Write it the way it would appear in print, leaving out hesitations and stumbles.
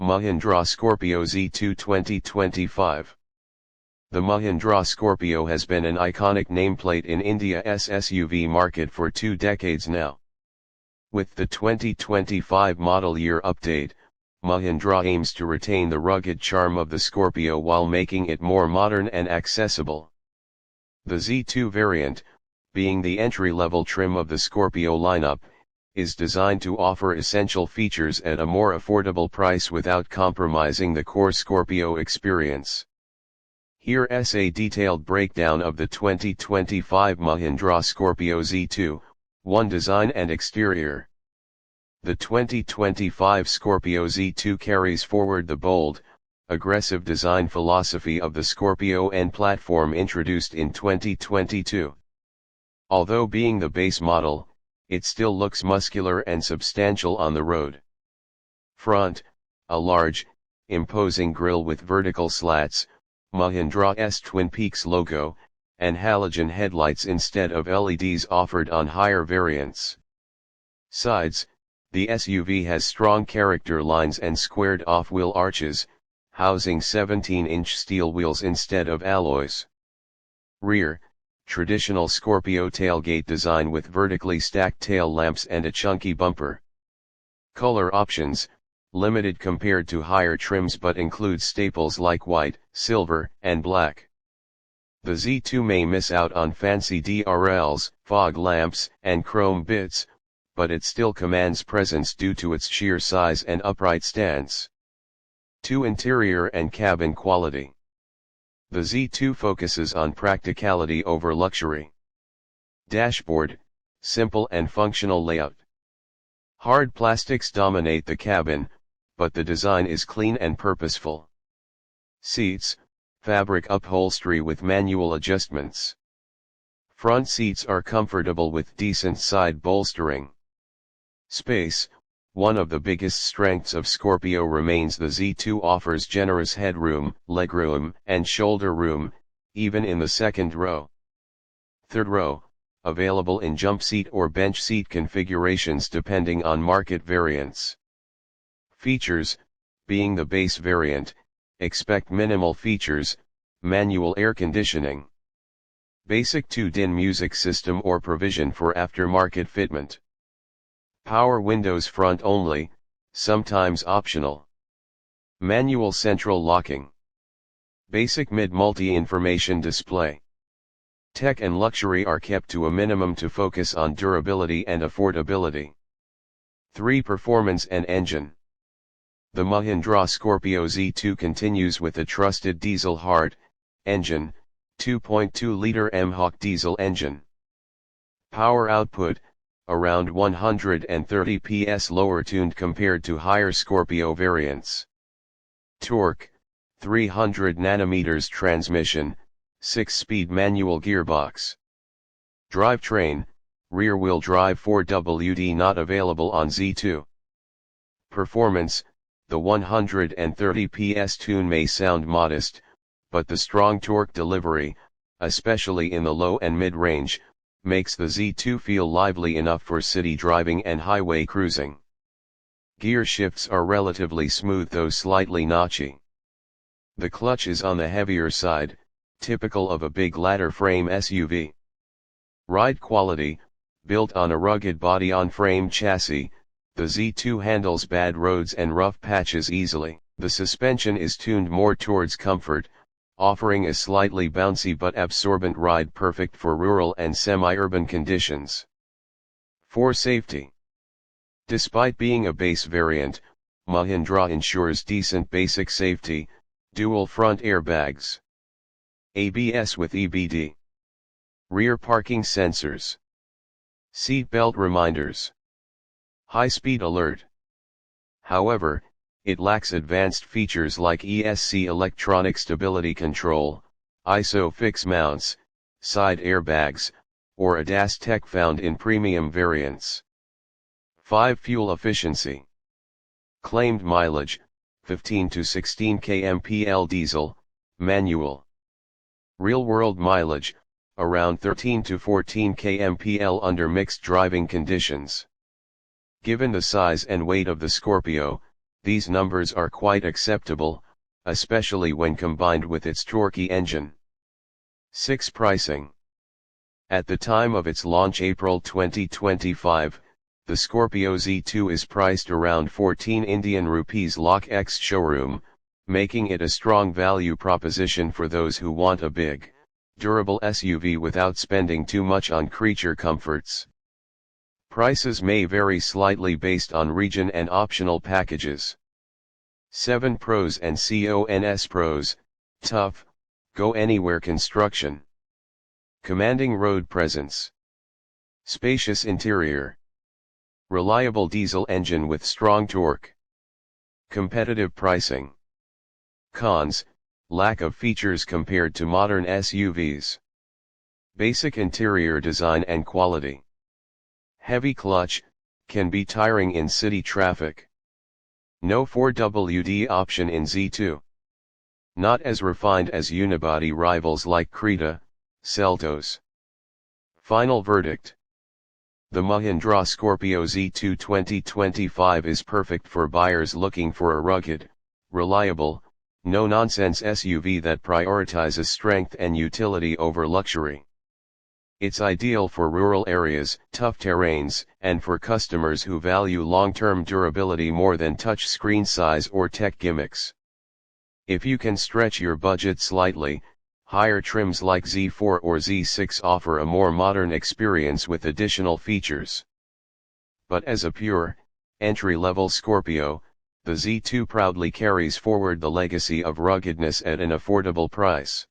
Mahindra Scorpio Z2 2025. The Mahindra Scorpio has been an iconic nameplate in India's SUV market for 2 decades now. With the 2025 model year update, Mahindra aims to retain the rugged charm of the Scorpio while making it more modern and accessible. The Z2 variant, being the entry-level trim of the Scorpio lineup, is designed to offer essential features at a more affordable price without compromising the core Scorpio experience. Here's a detailed breakdown of the 2025 Mahindra Scorpio Z2, 1 design and exterior. The 2025 Scorpio Z2 carries forward the bold, aggressive design philosophy of the Scorpio N platform introduced in 2022. Although being the base model, it still looks muscular and substantial on the road. Front, a large, imposing grille with vertical slats, Mahindra's Twin Peaks logo, and halogen headlights instead of LEDs offered on higher variants. Sides, the SUV has strong character lines and squared-off wheel arches, housing 17-inch steel wheels instead of alloys. Rear, traditional Scorpio tailgate design with vertically stacked tail lamps and a chunky bumper. Color options, limited compared to higher trims but includes staples like white, silver, and black. The Z2 may miss out on fancy DRLs, fog lamps, and chrome bits, but it still commands presence due to its sheer size and upright stance. 2. Interior and cabin quality. The Z2 focuses on practicality over luxury. Dashboard, simple and functional layout. Hard plastics dominate the cabin, but the design is clean and purposeful. Seats, fabric upholstery with manual adjustments. Front seats are comfortable with decent side bolstering. Space, one of the biggest strengths of Scorpio remains the Z2 offers generous headroom, legroom, and shoulder room, even in the second row. Third row, available in jump seat or bench seat configurations depending on market variants. Features, being the base variant, expect minimal features, manual air conditioning. Basic 2-DIN music system or provision for aftermarket fitment. Power windows front only, sometimes optional. Manual central locking. Basic mid-multi information display. Tech and luxury are kept to a minimum to focus on durability and affordability. 3. Performance and engine. The Mahindra Scorpio Z2 continues with a trusted diesel hard engine, 2.2-liter Mhawk diesel engine. Power output, around 130 PS lower tuned compared to higher Scorpio variants. Torque, 300 Nm transmission, 6-speed manual gearbox. Drivetrain, rear-wheel drive 4WD not available on Z2. Performance, the 130 PS tune may sound modest, but the strong torque delivery, especially in the low and mid-range, makes the Z2 feel lively enough for city driving and highway cruising. Gear shifts are relatively smooth though slightly notchy. The clutch is on the heavier side, typical of a big ladder frame SUV. Ride quality, built on a rugged body-on-frame chassis, the Z2 handles bad roads and rough patches easily. The suspension is tuned more towards comfort, offering a slightly bouncy but absorbent ride perfect for rural and semi-urban conditions. 4. Safety. Despite being a base variant, Mahindra ensures decent basic safety, dual front airbags. ABS with EBD. Rear parking sensors. Seat belt reminders. High-speed alert. However, it lacks advanced features like ESC electronic stability control, ISOFIX mounts, side airbags, or ADAS tech found in premium variants. 5. Fuel efficiency. Claimed mileage, 15 to 16 kmpl diesel, manual. Real-world mileage, around 13 to 14 kmpl under mixed driving conditions. Given the size and weight of the Scorpio, these numbers are quite acceptable, especially when combined with its torquey engine. 6. Pricing. At the time of its launch April 2025, the Scorpio Z2 is priced around 14 Indian rupees lakh ex showroom, making it a strong value proposition for those who want a big, durable SUV without spending too much on creature comforts. Prices may vary slightly based on region and optional packages. 7. Pros and cons. Pros: tough, go anywhere construction. Commanding road presence. Spacious interior. Reliable diesel engine with strong torque. Competitive pricing. Cons: lack of features compared to modern SUVs. Basic interior design and quality. Heavy clutch, can be tiring in city traffic. No 4WD option in Z2. Not as refined as unibody rivals like Creta, Seltos. Final verdict. The Mahindra Scorpio Z2 2025 is perfect for buyers looking for a rugged, reliable, no-nonsense SUV that prioritizes strength and utility over luxury. It's ideal for rural areas, tough terrains, and for customers who value long-term durability more than touchscreen size or tech gimmicks. If you can stretch your budget slightly, higher trims like Z4 or Z6 offer a more modern experience with additional features. But as a pure, entry-level Scorpio, the Z2 proudly carries forward the legacy of ruggedness at an affordable price.